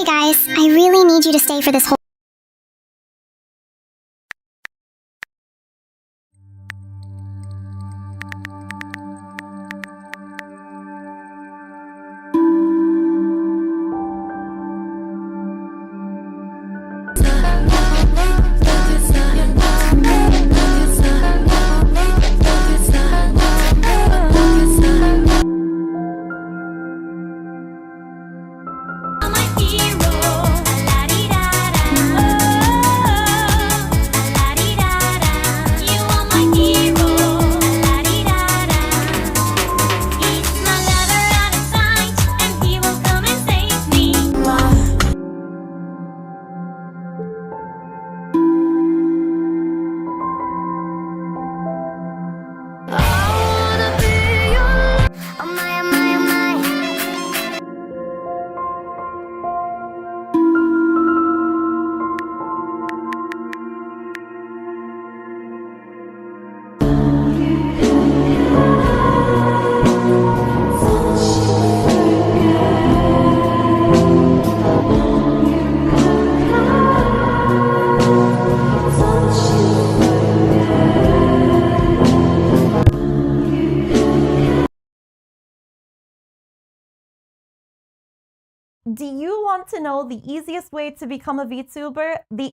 guys, I really need you to stay for this whole. Do you want to know the easiest way to become a VTuber? The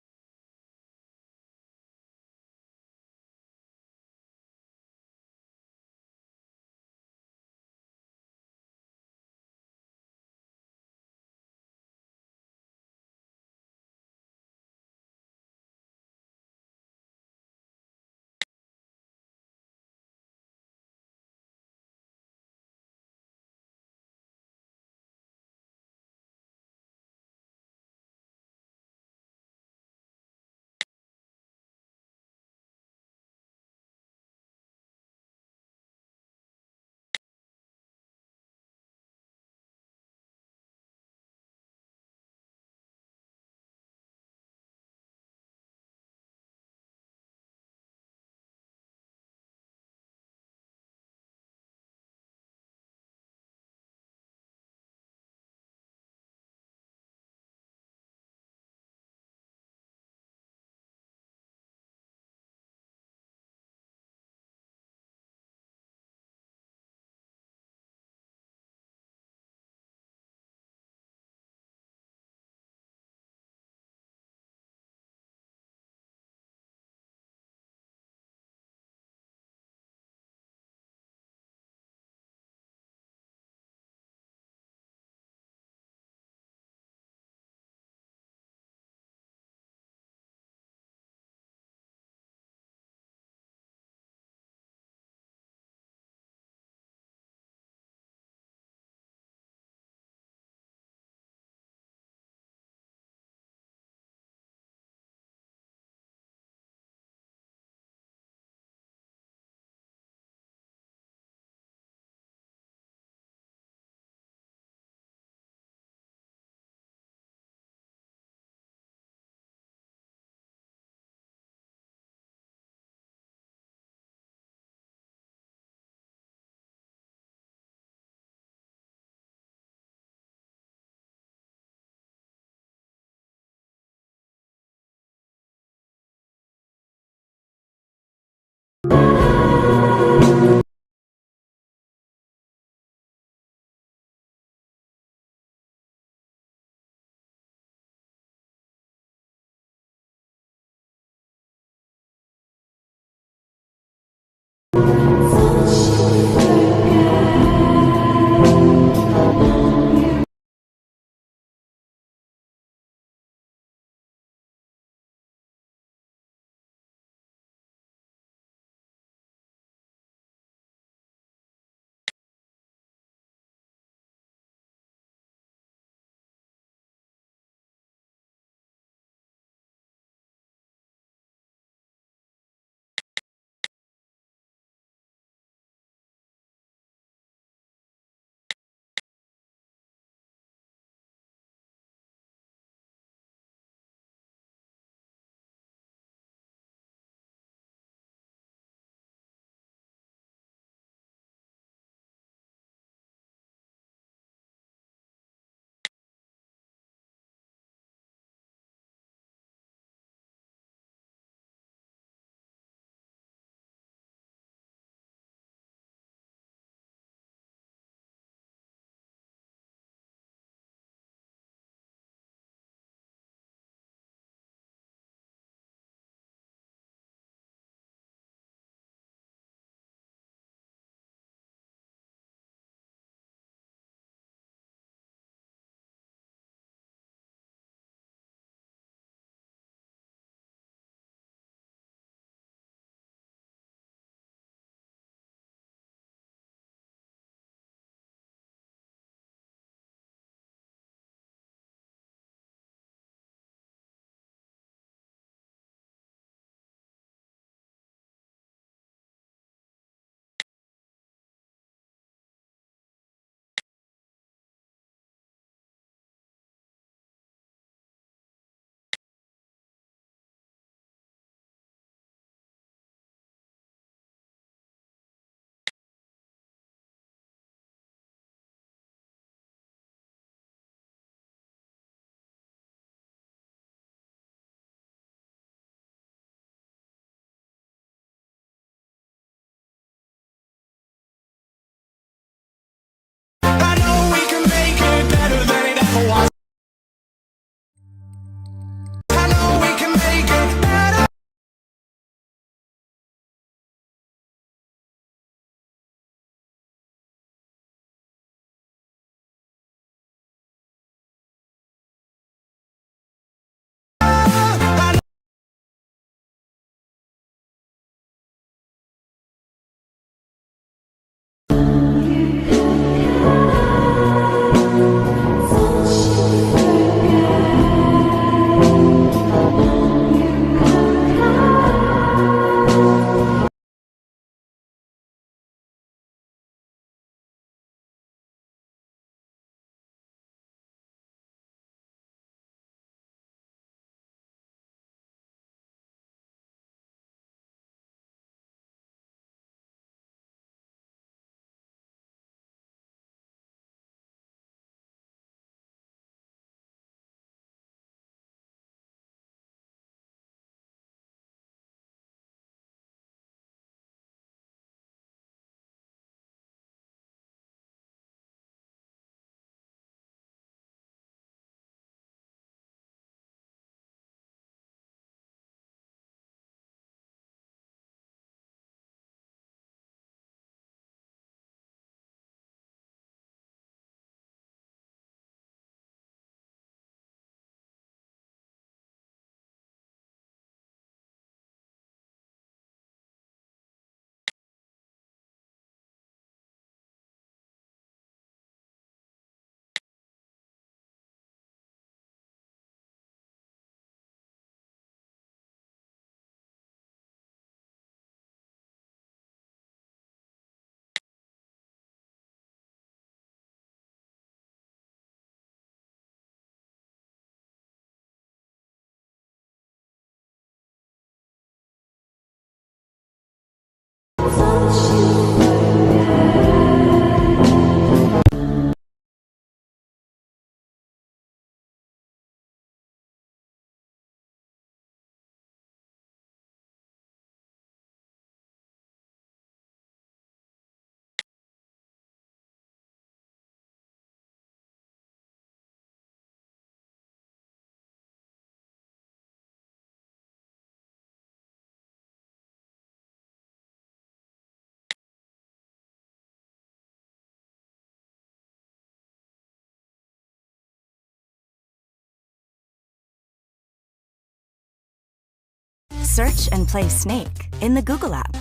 Search and play Snake in the Google app.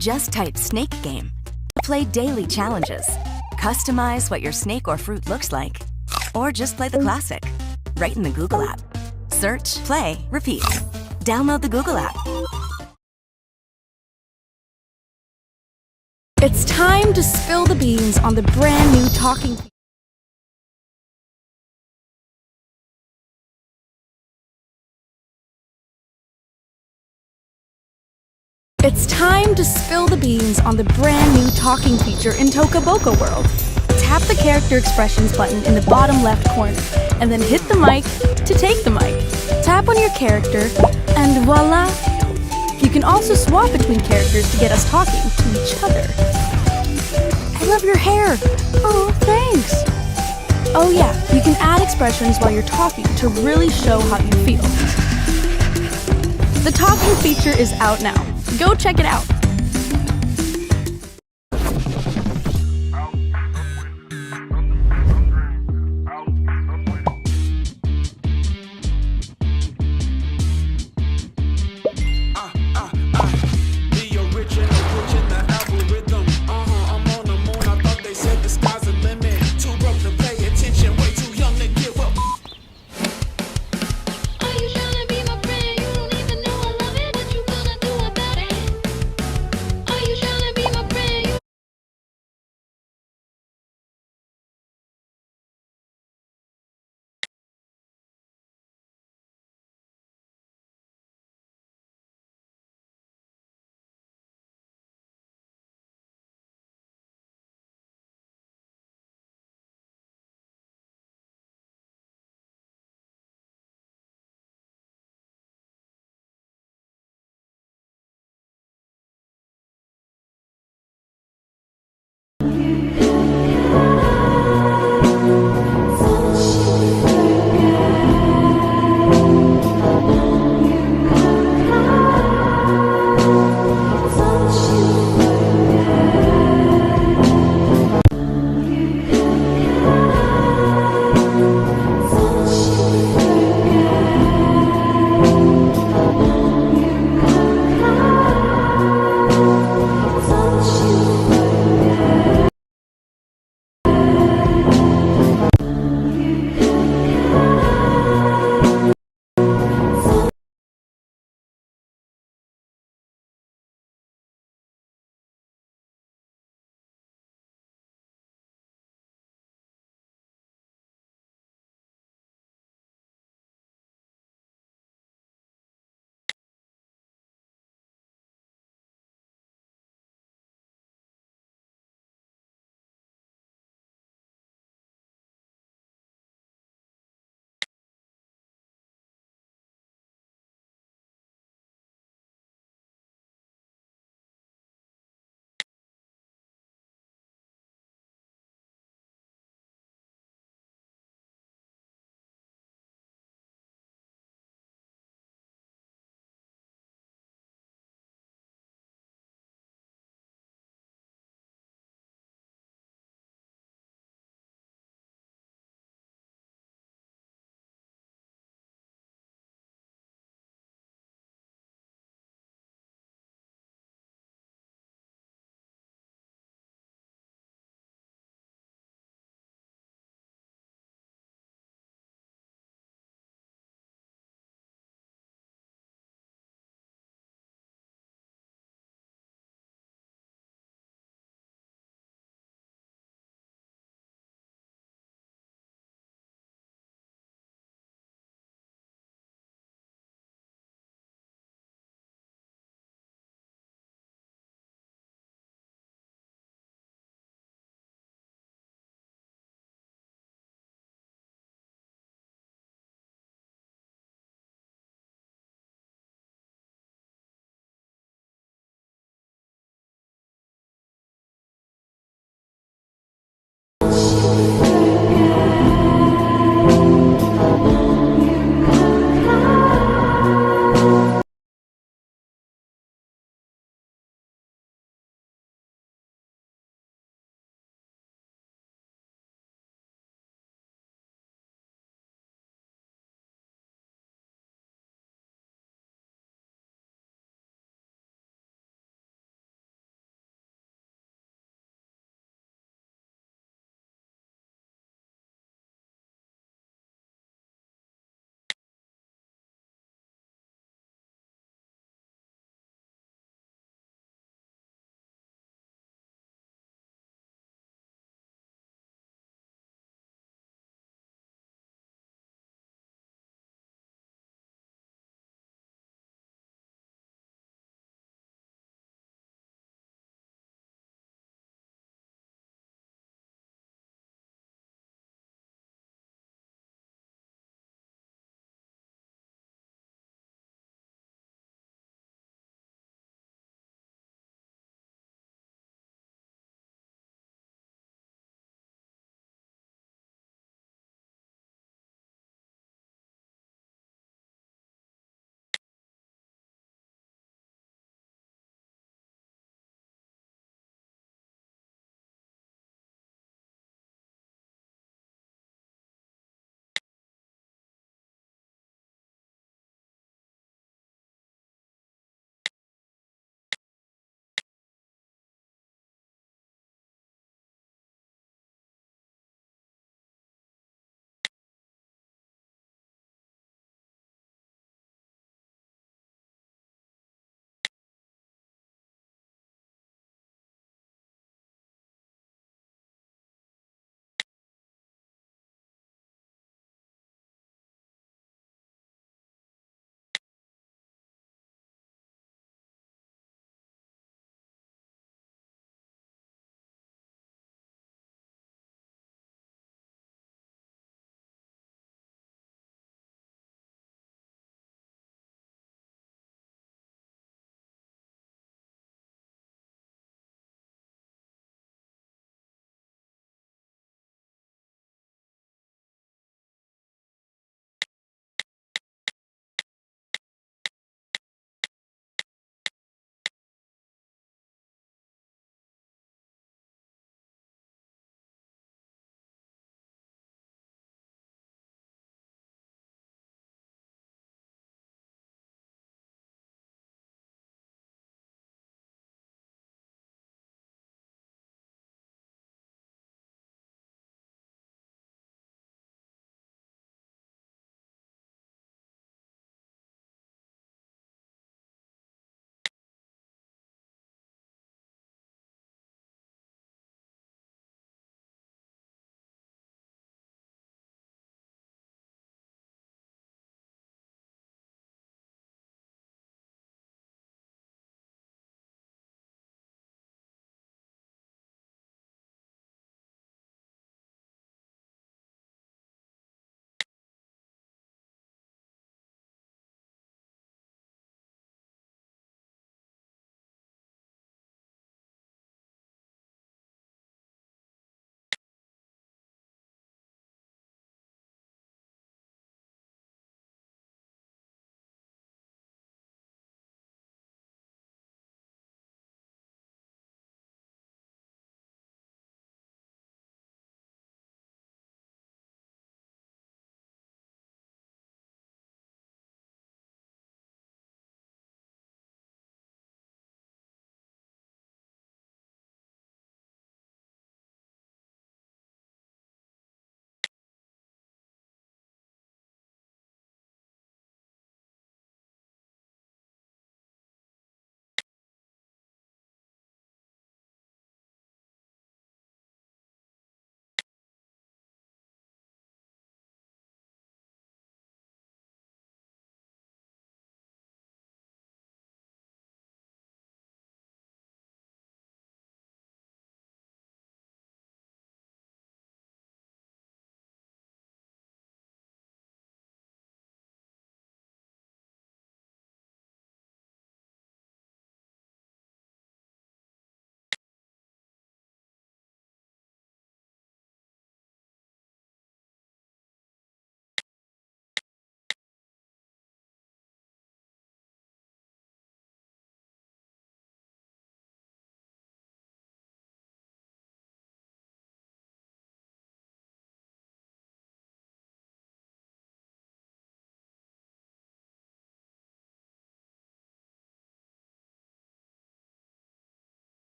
Just type Snake Game. Play daily challenges. Customize what your snake or fruit looks like. Or just play the classic, right in the Google app. Search, play, repeat. Download the Google app. It's time to spill the beans on the brand new talking. It's time to spill the beans on the brand new talking feature in Toca Boca World. Tap the character expressions button in the bottom left corner, and then hit the mic to take the mic. Tap on your character, and voila! You can also swap between characters to get us talking to each other. I love your hair! Oh, thanks! Oh yeah, you can add expressions while you're talking to really show how you feel. The talking feature is out now. Go check it out.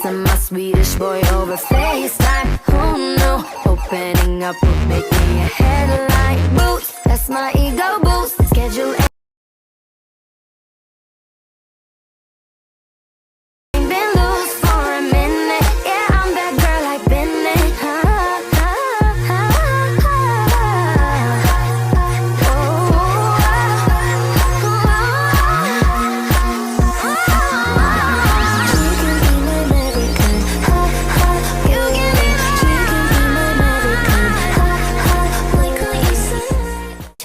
Kissing my Swedish boy over FaceTime. Oh no, opening up would make me a headline boost. That's my ego boost. Schedule been loose for a minute. Yeah, I'm that girl I've been it.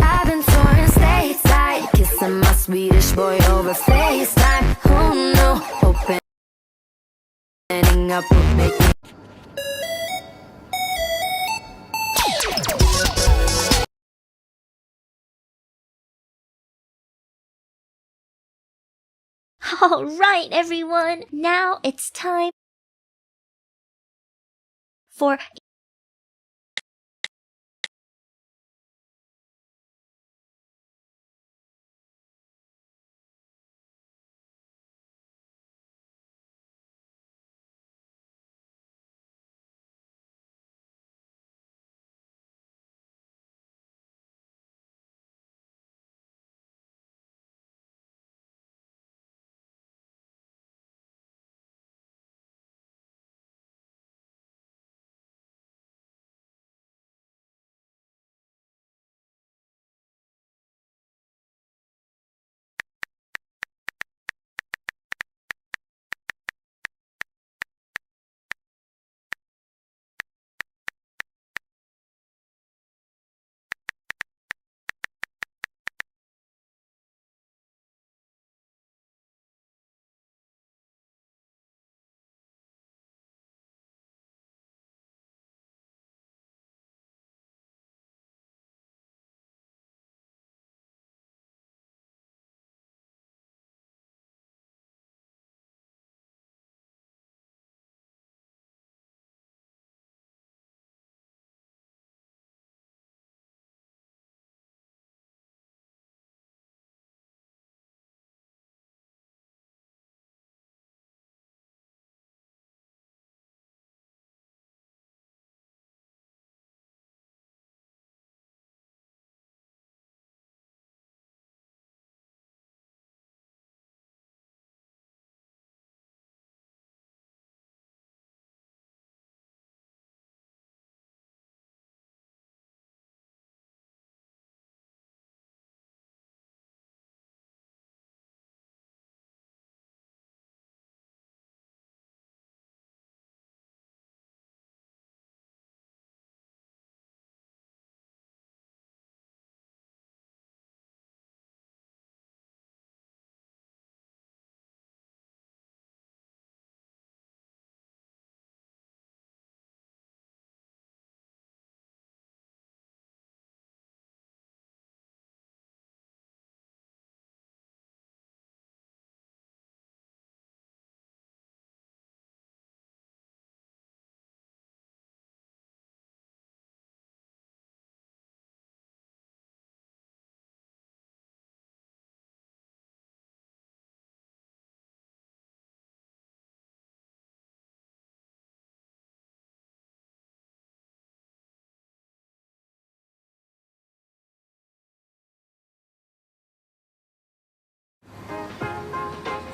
I've been touring stateside, kissing my Swedish boy over FaceTime. Oh no, opening up would make me. All right, everyone. Now it's time for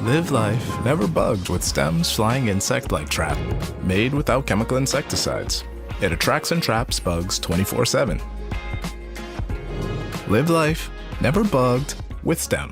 Live life never bugged with STEM's flying insect-like trap, made without chemical insecticides. It attracts and traps bugs 24/7. Live life never bugged with STEM.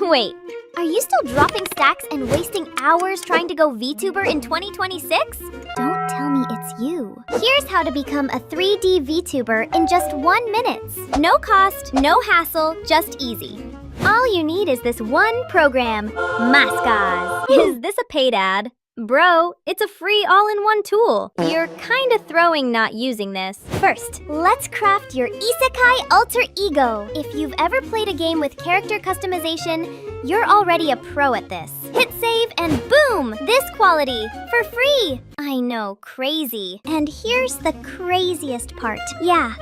Wait, are you still dropping stacks and wasting hours trying to go VTuber in 2026? Don't tell me it's you. Here's how to become a 3D VTuber in just 1 minute. No cost, no hassle, just easy. All you need is this one program, Mascaz. Is this a paid ad? Bro, it's a free all-in-one tool. You're kinda throwing not using this. First, let's craft your isekai alter ego. If you've ever played a game with character customization, you're already a pro at this. Hit save and boom! This quality, for free! I know, crazy. And here's the craziest part. Yeah,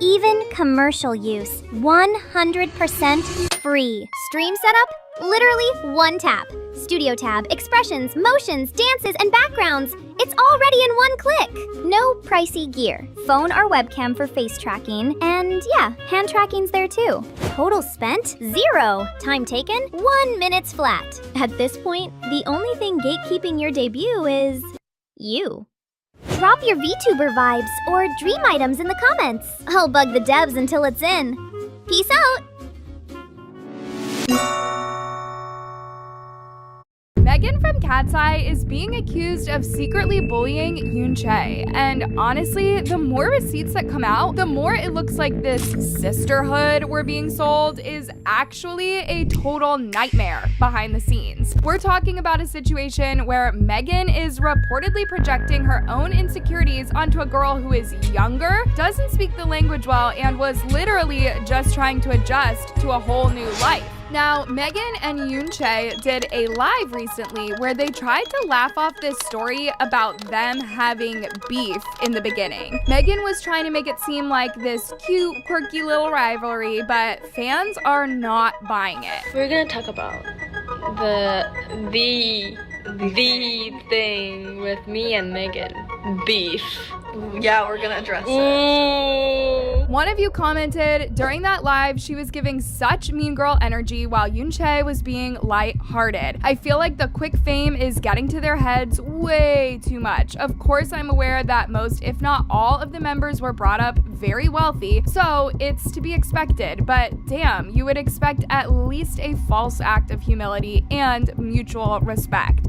even commercial use, 100% free. Stream setup? Literally one tap. Studio tab, expressions, motions, dances, and backgrounds. It's all ready in one click. No pricey gear. Phone or webcam for face tracking. And yeah, hand tracking's there too. Total spent? 0. Time taken? 1 minute flat. At this point, the only thing gatekeeping your debut is you. Drop your VTuber vibes or dream items in the comments. I'll bug the devs until it's in. Peace out! Megan from Cat's Eye is being accused of secretly bullying Yoon Chae, and honestly, the more receipts that come out, the more it looks like this sisterhood we're being sold is actually a total nightmare behind the scenes. We're talking about a situation where Megan is reportedly projecting her own insecurities onto a girl who is younger, doesn't speak the language well, and was literally just trying to adjust to a whole new life. Now, Megan and Yoon Chae did a live recently where they tried to laugh off this story about them having beef in the beginning. Megan was trying to make it seem like this cute, quirky little rivalry, but fans are not buying it. We're gonna talk about the thing with me and Megan. Beef. Yeah, we're gonna address it. One of you commented, during that live, she was giving such mean girl energy while Yoon Chae was being lighthearted. I feel like the quick fame is getting to their heads way too much. Of course, I'm aware that most, if not all, of the members were brought up very wealthy, so it's to be expected, but damn, you would expect at least a false act of humility and mutual respect.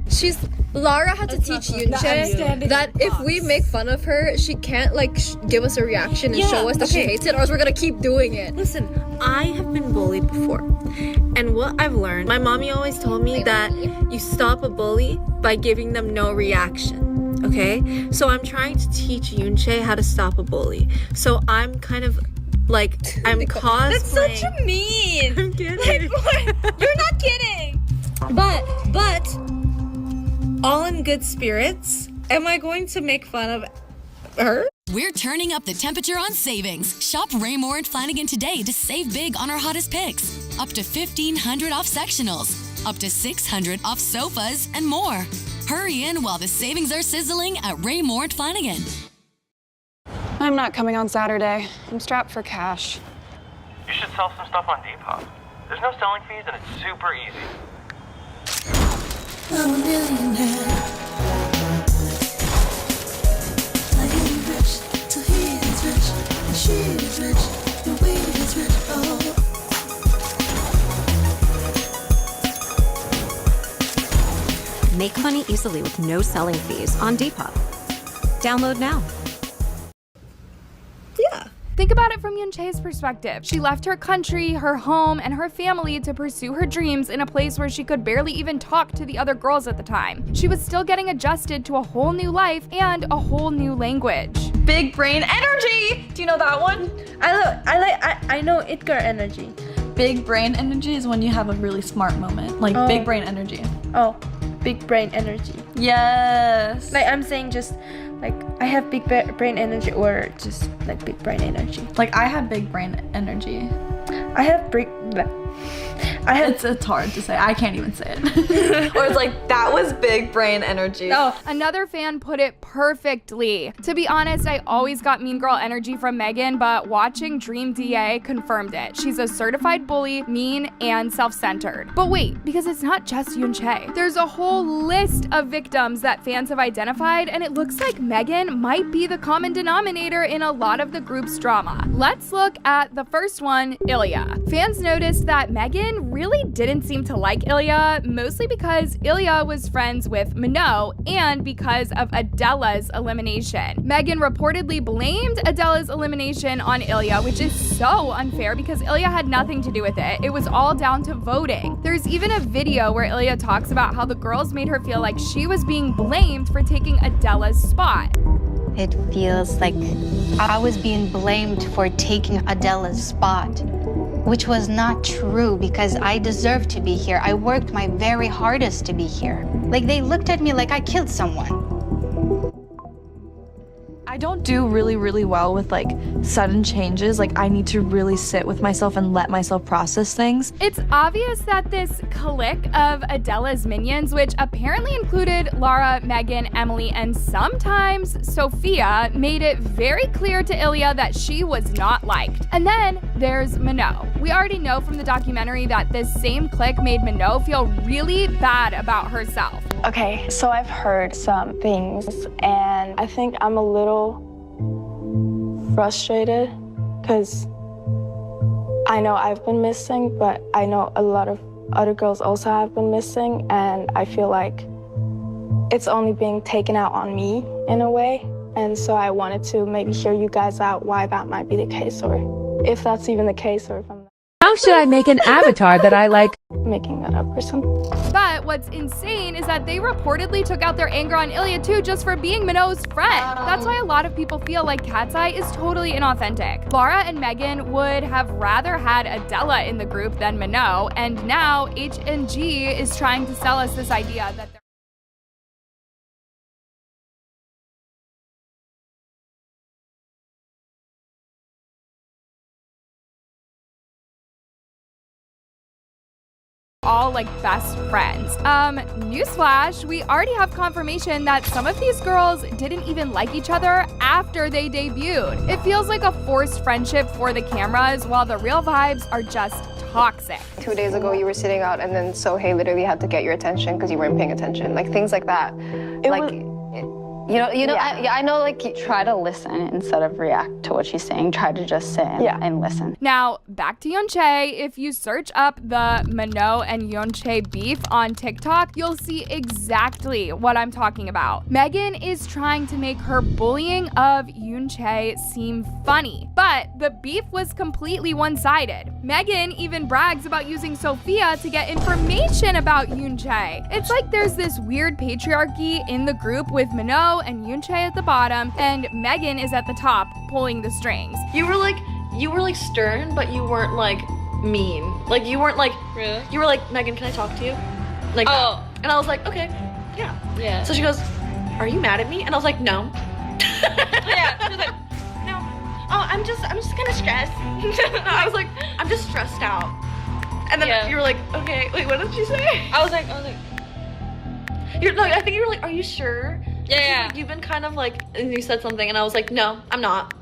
Lara had to teach Yoon Chae that if we make fun of her, she can't give us a reaction and show us that she hates it, or else we're gonna keep doing it. Listen, I have been bullied before, and what I've learned, my mommy always told me that you stop a bully by giving them no reaction, okay? So I'm trying to teach Yoon Chae how to stop a bully. So I'm kind of I'm cosplaying. That's such a mean. I'm kidding. You're not kidding. But all in good spirits, am I going to make fun of her? We're turning up the temperature on savings. Shop Raymore and Flanagan today to save big on our hottest picks. Up to $1,500 off sectionals, up to $600 off sofas, and more. Hurry in while the savings are sizzling at Raymore and Flanagan. I'm not coming on Saturday. I'm strapped for cash. You should sell some stuff on Depop. There's no selling fees and it's super easy. I'm a millionaire. I ain't rich till he is rich, and she is rich, the way is rich, oh. Make money easily with no selling fees on Depop. Download now. Yeah. Think about it from Yoon Chae's perspective. She left her country, her home, and her family to pursue her dreams in a place where she could barely even talk to the other girls at the time. She was still getting adjusted to a whole new life and a whole new language. Big brain energy. Do you know that one? I know Itgar energy. Big brain energy is when you have a really smart moment, big brain energy. Oh, big brain energy. Yes. I'm saying just I have big brain energy, or just big brain energy. I have big brain energy. I have It's hard to say. I can't even say it. Or it's that was big brain energy. Oh, another fan put it perfectly. To be honest, I always got mean girl energy from Megan, but watching Dream DA confirmed it. She's a certified bully, mean, and self-centered. But wait, because it's not just Yoon Chae. There's a whole list of victims that fans have identified, and it looks like Megan might be the common denominator in a lot of the group's drama. Let's look at the first one, Ilya. Fans noticed that Megan really didn't seem to like Ilya, mostly because Ilya was friends with Minot and because of Adela's elimination. Megan reportedly blamed Adela's elimination on Ilya, which is so unfair because Ilya had nothing to do with it. It was all down to voting. There's even a video where Ilya talks about how the girls made her feel like she was being blamed for taking Adela's spot. It feels like I was being blamed for taking Adela's spot, which was not true because I deserved to be here. I worked my very hardest to be here. They looked at me like I killed someone. I don't do really well with like sudden changes. Like I need to really sit with myself and let myself process things. It's obvious that this clique of Adela's minions, which apparently included Lara, Megan, Emily, and sometimes Sophia, made it very clear to Ilya that she was not liked. And then there's Minot. We already know from the documentary that this same clique made Minot feel really bad about herself. Okay, so I've heard some things, and I think I'm a little frustrated because I know I've been missing, but I know a lot of other girls also have been missing, and I feel like it's only being taken out on me in a way. And so I wanted to maybe hear you guys out why that might be the case, or if that's even the case, or if I'm How should I make an avatar that I like? making that up or something. But what's insane is that they reportedly took out their anger on Ilya too just for being Minot's friend. That's why a lot of people feel like Cat's Eye is totally inauthentic. Lara and Megan would have rather had Adela in the group than Minot, and now H&G is trying to sell us this idea that they're all like best friends. Newsflash, we already have confirmation that some of these girls didn't even like each other after they debuted. It feels like a forced friendship for the cameras, while the real vibes are just toxic. 2 days ago you were sitting out and then Sohei literally had to get your attention because you weren't paying attention. Like things like that. I know, like, you try to listen instead of react to what she's saying. Try to just sit and listen. Now, back to Yeonchae. If you search up the Minot and Yeonchae beef on TikTok, you'll see exactly what I'm talking about. Megan is trying to make her bullying of Yeonchae seem funny, but the beef was completely one-sided. Megan even brags about using Sophia to get information about Yeonchae. It's like there's this weird patriarchy in the group with Minot and Yeonchae at the bottom, and Megan is at the top pulling the strings. You were like stern, but you weren't like mean. Like you weren't like, really? You were like, Megan, can I talk to you? Like, oh. And I was like, okay, yeah. So she goes, are you mad at me? And I was like, no. Yeah. She was like, no. Oh, I'm just kind of stressed. I was like, I'm just stressed out. And then you were like, okay, wait, what did she say? I was like, I think you were like, are you sure? Yeah. Like, you've been kind of like, and you said something, and I was like, no, I'm not.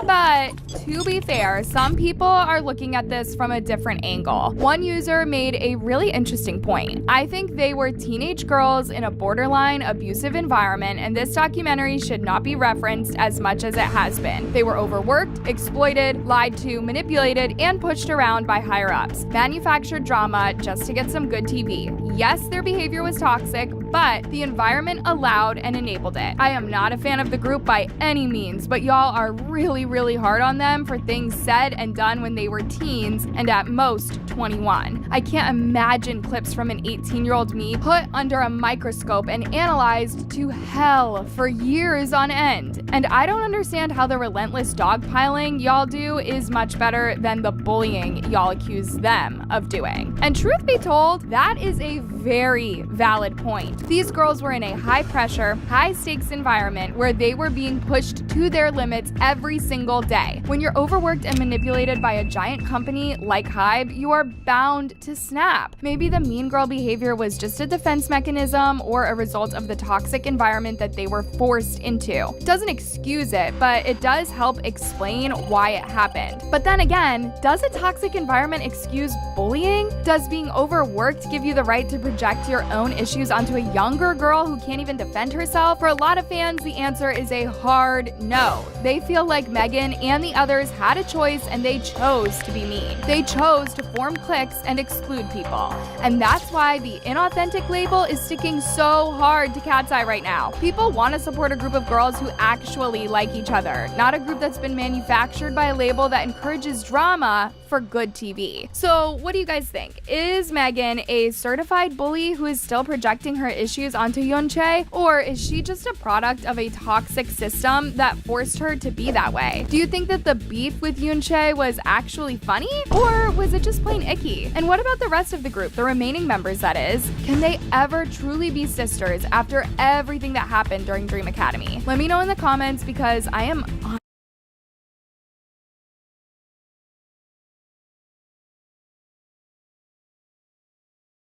But to be fair, some people are looking at this from a different angle. One user made a really interesting point. I think they were teenage girls in a borderline abusive environment, and this documentary should not be referenced as much as it has been. They were overworked, exploited, lied to, manipulated, and pushed around by higher-ups. Manufactured drama just to get some good TV. Yes, their behavior was toxic, but the environment allowed and enabled it. I am not a fan of the group by any means, but y'all are really hard on them for things said and done when they were teens and at most 21. I can't imagine clips from an 18-year-old me put under a microscope and analyzed to hell for years on end. And I don't understand how the relentless dogpiling y'all do is much better than the bullying y'all accuse them of doing. And truth be told, that is a very valid point. These girls were in a high-pressure, high-stakes environment where they were being pushed to their limits every single day. When you're overworked and manipulated by a giant company like Hybe, you are bound to snap. Maybe the mean girl behavior was just a defense mechanism or a result of the toxic environment that they were forced into. Doesn't excuse it, but it does help explain why it happened. But then again, does a toxic environment excuse bullying? Does being overworked give you the right to project your own issues onto a younger girl who can't even defend herself? For a lot of fans, the answer is a hard no. They feel like Megan and the others had a choice and they chose to be mean. They chose to form cliques and exclude people. And that's why the inauthentic label is sticking so hard to Cat's Eye right now. People want to support a group of girls who actually like each other, not a group that's been manufactured by a label that encourages drama for good TV. So what do you guys think? Is Megan a certified bully who is still projecting her issues onto Yeonchae, or is she just a product of a toxic system that forced her to be that way? Do you think that the beef with Yeonchae was actually funny, or was it just plain icky? And what about the rest of the group, the remaining members that is? Can they ever truly be sisters after everything that happened during Dream Academy? Let me know in the comments because I am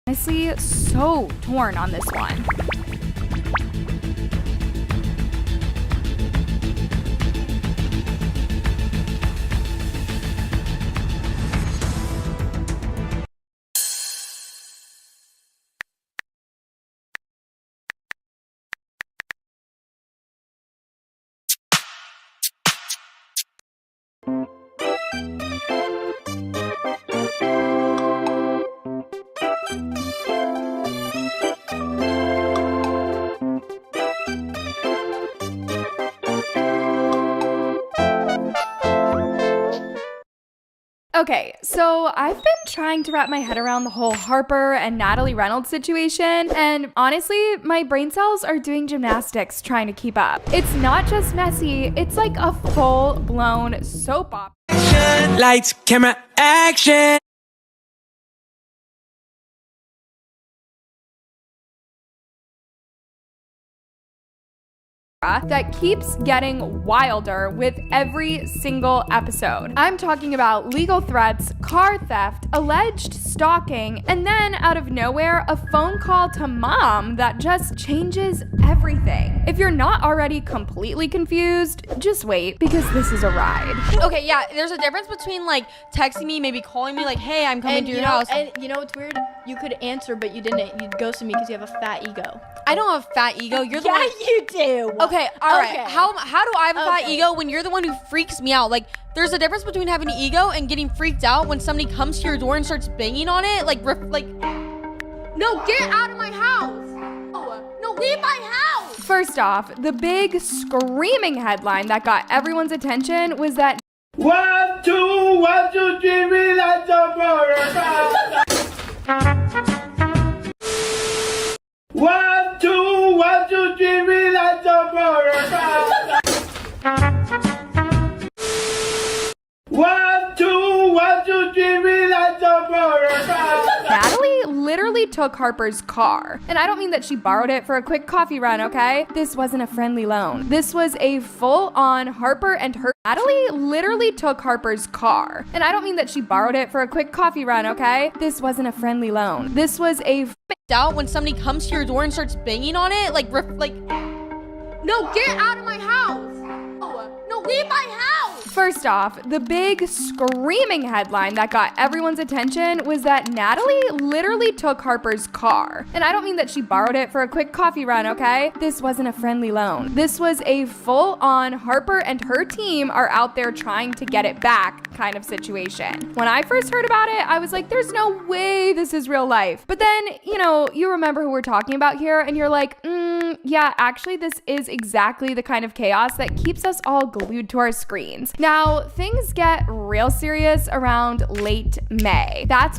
honestly so torn on this one. Okay, so I've been trying to wrap my head around the whole Harper and Natalie Reynolds situation, and honestly, my brain cells are doing gymnastics trying to keep up. It's not just messy, it's like a full-blown soap opera. Lights, camera, action! That keeps getting wilder with every single episode. I'm talking about legal threats, car theft, alleged stalking, and then out of nowhere, a phone call to mom that just changes everything. If you're not already completely confused, just wait, because this is a ride. Okay, yeah, there's a difference between like texting me, maybe calling me like, hey, I'm coming to your house. And you know what's weird? You could answer, but you didn't. You ghosted me because you have a fat ego. I don't have a fat ego. You're the Yeah, one. you do. Okay, all right. Okay. How do I have a fat Okay. ego when you're the one who freaks me out? Like, there's a difference between having an ego and getting freaked out when somebody comes to your door and starts banging on it. No, get out of my house. No, leave my house. First off, the big screaming headline that got everyone's attention was that 1, 2, 1, 2, 3, we like the burger. 1, 2, 1, 2, 3, we like the burger. 1, 2, 1, 2, 3, we like the burger. Natalie literally took Harper's car. And I don't mean that she borrowed it for a quick coffee run, okay? This wasn't a friendly loan. This was a full-on Harper and her. Natalie literally took Harper's car. And I don't mean that she borrowed it for a quick coffee run, okay? This wasn't a friendly loan. This was a out when somebody comes to your door and starts banging on it. No, get out of my house. No, leave my house. First off, the big screaming headline that got everyone's attention was that Natalie literally took Harper's car. And I don't mean that she borrowed it for a quick coffee run, okay? This wasn't a friendly loan. This was a full-on Harper and her team are out there trying to get it back kind of situation. When I first heard about it, I was like, there's no way this is real life. But then, you remember who we're talking about here, and you're like, yeah, actually, this is exactly the kind of chaos that keeps us all glued to our screens. Now, things get real serious around late May. That's